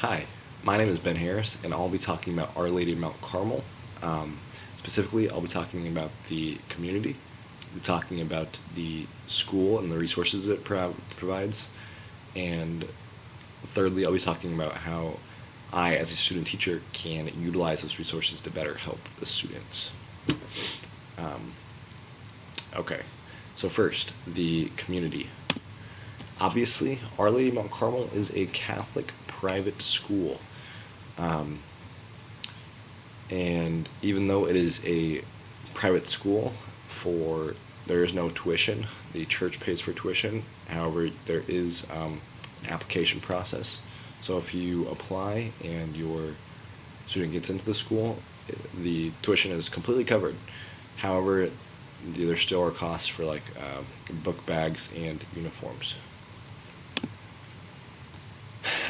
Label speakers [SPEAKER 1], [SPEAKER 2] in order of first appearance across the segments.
[SPEAKER 1] Hi, my name is Ben Harris, and I'll be talking about Our Lady of Mount Carmel. Specifically, I'll be talking about the community, I'll be talking about the school and the resources it provides, and thirdly, I'll be talking about how I, as a student teacher, can utilize those resources to better help the students. Okay, so first, the community. Obviously, Our Lady of Mount Carmel is a Catholic private school. Um, and even though it is a private school, for there is no tuition. The church pays for tuition. However, there is an application process. So if you apply and your student gets into the school, the tuition is completely covered. However, there still are costs for like book bags and uniforms.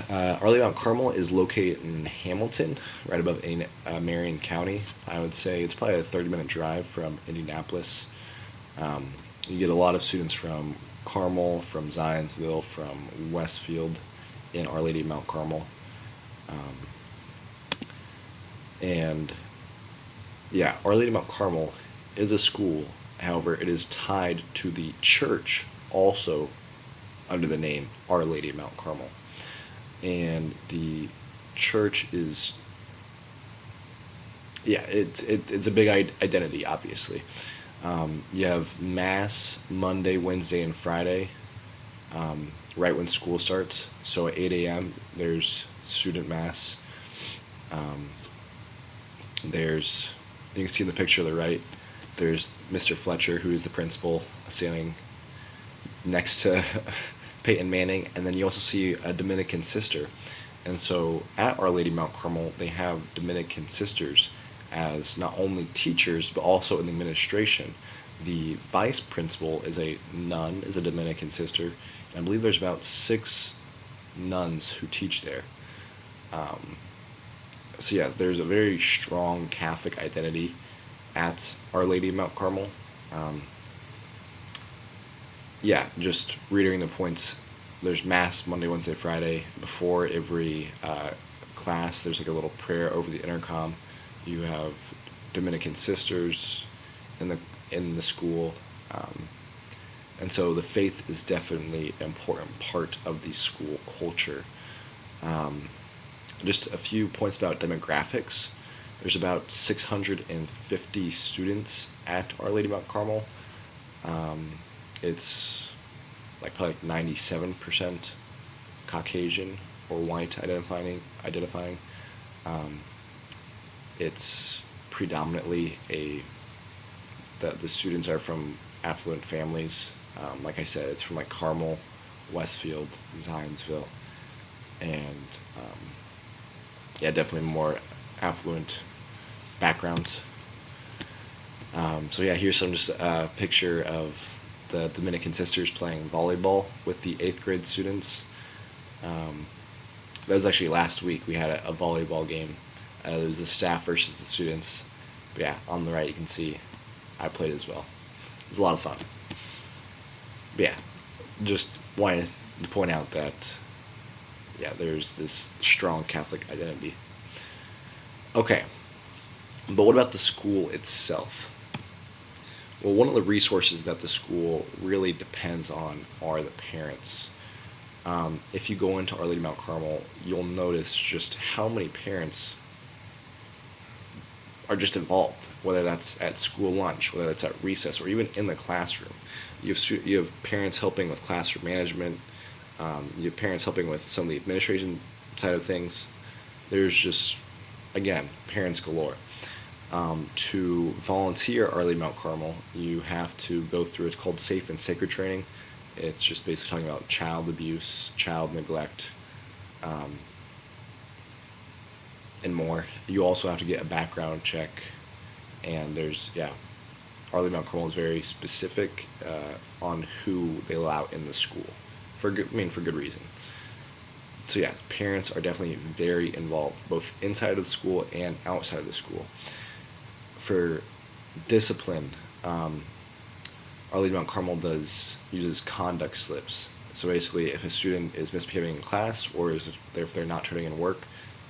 [SPEAKER 1] Arley Mount Carmel is located in Hamilton, right above Marion County. I would say it's probably a 30-minute drive from Indianapolis. Um, you get a lot of students from Carmel, from Zionsville, from Westfield in Our Lady of Mount Carmel. And yeah, Our Lady of Mount Carmel is a school. However, it is tied to the church also under the name Our Lady of Mount Carmel. And the church is, yeah, it's a big identity, obviously. You have Mass Monday, Wednesday, and Friday, right when school starts. So at 8 a.m., there's student Mass. Um, there's, you can see in the picture to the right, there's Mr. Fletcher, who is the principal, standing next to Peyton Manning, and then you also see a Dominican sister. And so at Our Lady Mount Carmel, they have Dominican sisters as not only teachers, but also in the administration. The vice principal is a nun, is a Dominican sister, and I believe there's about 6 nuns who teach there. Um, so yeah, there's a very strong Catholic identity at Our Lady of Mount Carmel. Um, yeah, just reiterating the points. There's Mass Monday, Wednesday, Friday. Before every class, there's like a little prayer over the intercom. You have Dominican sisters in the school, um, and so the faith is definitely an important part of the school culture. Um, just a few points about demographics. There's about 650 students at Our Lady Mount Carmel. Um, it's like probably 97% Caucasian or white identifying. Um, it's predominantly the students are from affluent families. Like I said, it's from like Carmel, Westfield, Zionsville, and yeah, definitely more affluent backgrounds. So yeah, here's some just picture of the Dominican sisters playing volleyball with the 8th grade students. Um, that was actually last week. We had a volleyball game. It was the staff versus the students. But yeah, on the right you can see I played as well. It was a lot of fun. But yeah, just wanted to point out that yeah, there's this strong Catholic identity. Okay, but what about the school itself? Well, one of the resources that the school really depends on are the parents. If you go into Our Lady Mount Carmel, you'll notice just how many parents are just involved, whether that's at school lunch, whether that's at recess, or even in the classroom. You have parents helping with classroom management. You have parents helping with some of the administration side of things. There's just, again, parents galore. To volunteer at Our Lady Mount Carmel, you have to go through, it's called Safe and Sacred Training. It's just basically talking about child abuse, child neglect, um, and more. You also have to get a background check, and there's, yeah, Our Lady Mount Carmel is very specific on who they allow in the school, for good, I mean, for good reason. So yeah, parents are definitely very involved, both inside of the school and outside of the school. For discipline, Our Lady Mount Carmel uses conduct slips. So basically, if a student is misbehaving in class or if they're not turning in work,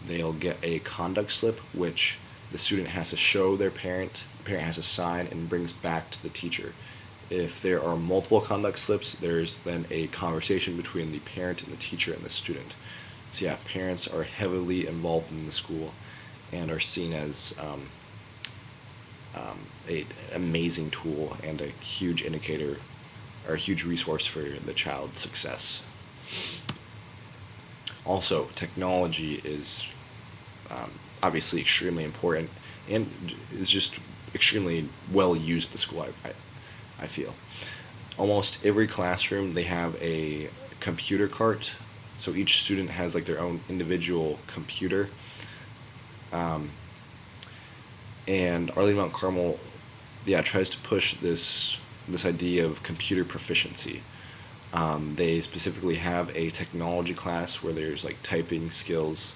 [SPEAKER 1] they'll get a conduct slip, which the student has to show their parent. The parent has to sign and brings back to the teacher. If there are multiple conduct slips, there's then a conversation between the parent and the teacher and the student. So yeah, parents are heavily involved in the school and are seen as a amazing tool and a huge indicator or a huge resource for the child's success. Also, technology is obviously extremely important and is just extremely well used at the school. I feel almost every classroom they have a computer cart, so each student has like their own individual computer. Um, and Arlene Mount Carmel, yeah, tries to push this idea of computer proficiency. They specifically have a technology class where there's like typing skills,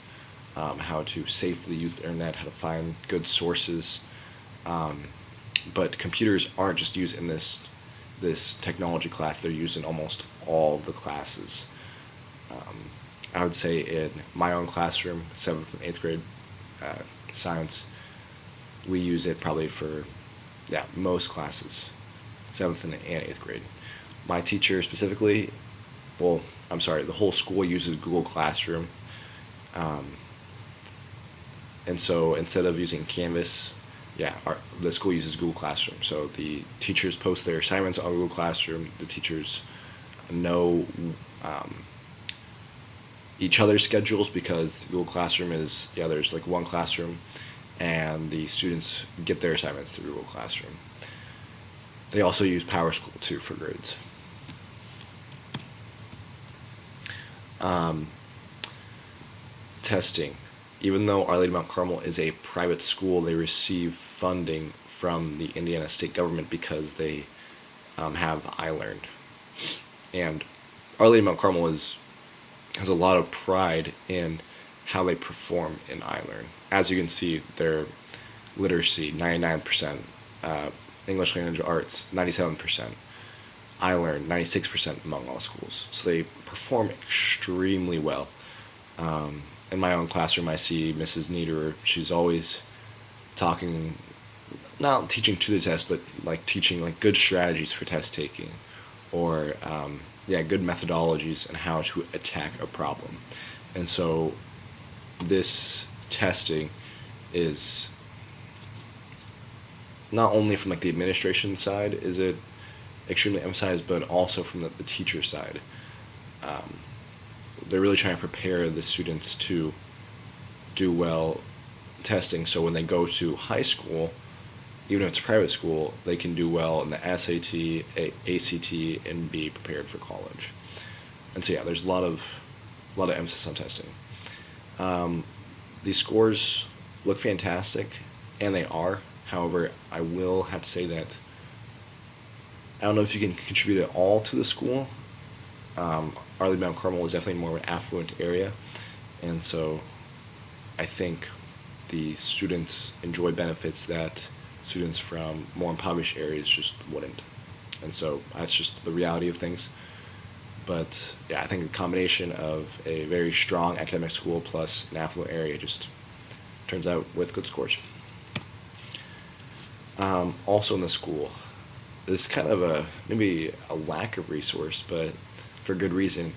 [SPEAKER 1] how to safely use the internet, how to find good sources. Um, but computers aren't just used in this technology class; they're used in almost all the classes. Um, I would say in my own classroom, seventh and eighth grade uh, science, we use it probably for yeah most classes, seventh and eighth grade. My teacher specifically, well, I'm sorry, the whole school uses Google Classroom, um, and so instead of using Canvas, yeah, the school uses Google Classroom. So the teachers post their assignments on Google Classroom. The teachers know um, each other's schedules because Google Classroom is yeah, there's like one classroom, and the students get their assignments through Google Classroom. They also use PowerSchool too for grades. Um, Testing. Even though Our Lady Mount Carmel is a private school, they receive funding from the Indiana state government because they have iLearn. And Our Lady Mount Carmel has a lot of pride in how they perform in iLearn. As you can see, their literacy 99%, English language arts 97%, iLearn 96% among all schools. So they perform extremely well. In my own classroom, I see Mrs. Niederer. She's always talking, not teaching to the test, but like teaching like good strategies for test taking, or yeah, good methodologies and how to attack a problem. And so this testing is not only from like the administration side is it extremely emphasized, but also from the teacher side. Um, they're really trying to prepare the students to do well testing, so when they go to high school, even if it's a private school, they can do well in the SAT, ACT, and be prepared for college. And so yeah, there's a lot of emphasis on testing. Um, these scores look fantastic, and they are. However, I will have to say that I don't know if you can contribute at all to the school. Arlene Mount Carmel is definitely more of an affluent area, and so I think the students enjoy benefits that students from more impoverished areas just wouldn't. And so that's just the reality of things. But yeah, I think the combination of a very strong academic school plus an affluent area just turns out with good scores. Also in the school, there's kind of maybe a lack of resource, but for good reason.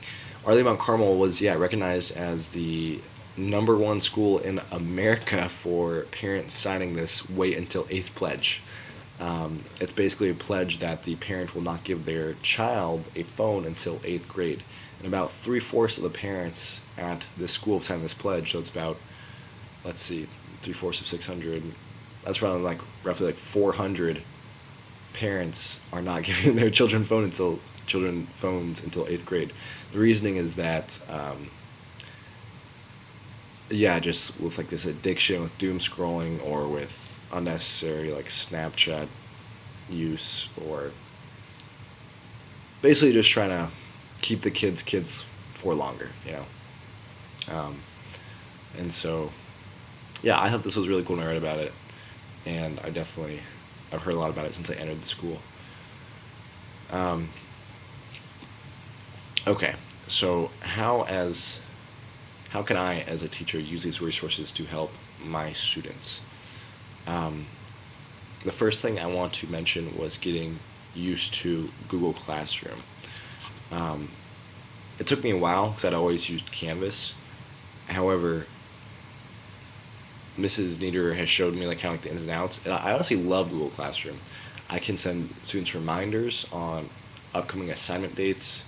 [SPEAKER 1] Arlene Mount Carmel was recognized as the number one school in America for parents signing this wait until eighth pledge. It's basically a pledge that the parent will not give their child a phone until eighth grade. And about 3/4 of the parents at this school have signed this pledge, so it's about, let's see, 3/4 of 600. That's around like roughly like 400 parents are not giving their children phones until eighth grade. The reasoning is that just with like this addiction with doom scrolling or with unnecessary like Snapchat use, or basically just trying to keep the kids for longer, and so I thought this was really cool when I read about it, and I've heard a lot about it since I entered the school. Okay, so how can I, as a teacher, use these resources to help my students? Um, the first thing I want to mention was getting used to Google Classroom. Um, it took me a while because I'd always used Canvas. However, Mrs. Nieder has showed me like kind of like the ins and outs, and I honestly love Google Classroom. I can send students reminders on upcoming assignment dates,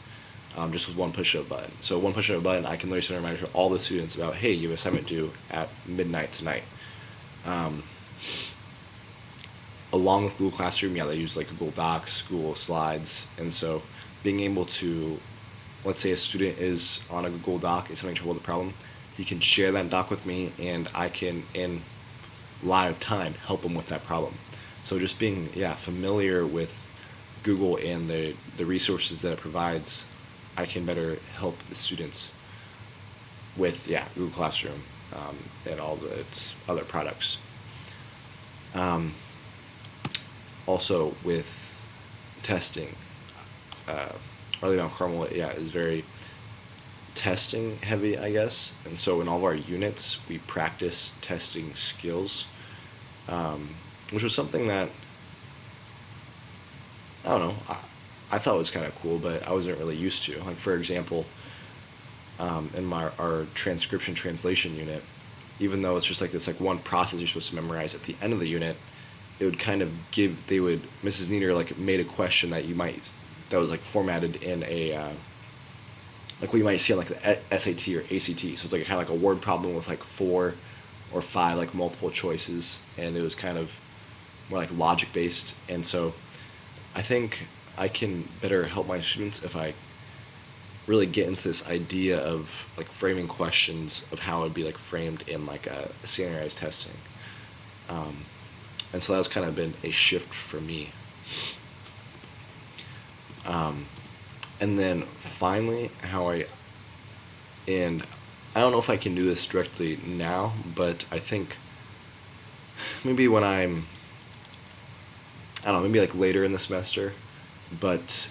[SPEAKER 1] just with one push of a button. So one push of a button, I can literally send a reminder to all the students about, hey, you have assignment due at midnight tonight. Um, Along with Google Classroom, yeah, they use like Google Docs, Google Slides, and so being able to, let's say a student is on a Google Doc, is having trouble with the problem, he can share that doc with me, and I can, in live time, help them with that problem. So just being, yeah, familiar with Google and the resources that it provides, I can better help the students with, yeah, Google Classroom, and all the its other products. Um, Also with testing, uh, early on Carmel, yeah, is very testing heavy, I guess. And so in all of our units, we practice testing skills, which was something that, I don't know, I thought was kind of cool, but I wasn't really used to. Like, for example, in our transcription translation unit, even though it's just like this like one process you're supposed to memorize at the end of the unit, it would kind of give, they would, Mrs. Nieder like made a question that you might, that was like formatted in a, like what you might see on like the SAT or ACT. So it's like kind of like a word problem with like 4 or 5 like multiple choices, and it was kind of more like logic based. And so I think I can better help my students if I really get into this idea of like framing questions of how it would be like framed in like a standardized testing. Um, and so that's kind of been a shift for me. Um, and then finally, and I don't know if I can do this directly now, but I think maybe when I don't know, maybe like later in the semester, but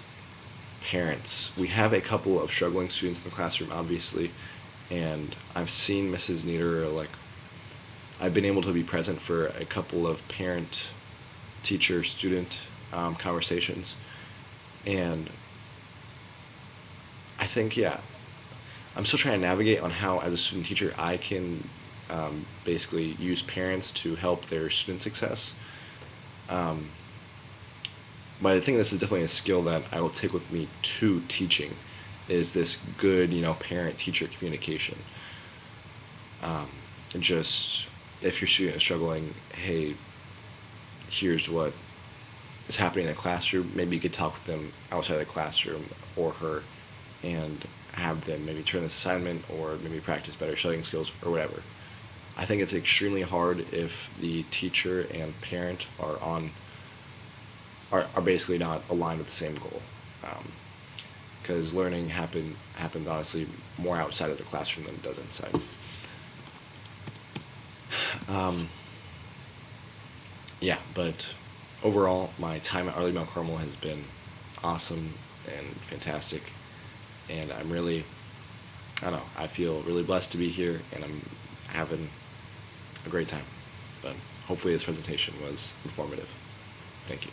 [SPEAKER 1] parents, we have a couple of struggling students in the classroom, obviously, and I've seen Mrs. Nieder, like, I've been able to be present for a couple of parent teacher student conversations, and I think, yeah, I'm still trying to navigate on how, as a student teacher, I can basically use parents to help their student success. Um, but I think this is definitely a skill that I will take with me to teaching, is this good, parent-teacher communication. Um, just if your student is struggling, hey, here's what is happening in the classroom. Maybe you could talk with them outside the classroom or her, and have them maybe turn this assignment or maybe practice better studying skills or whatever. I think it's extremely hard if the teacher and parent are basically not aligned with the same goal. Because learning happens honestly more outside of the classroom than it does inside. Um, yeah, but overall, my time at Arley Mount Carmel has been awesome and fantastic, and I don't know, I feel really blessed to be here, and I'm having a great time. But hopefully, this presentation was informative. Thank you.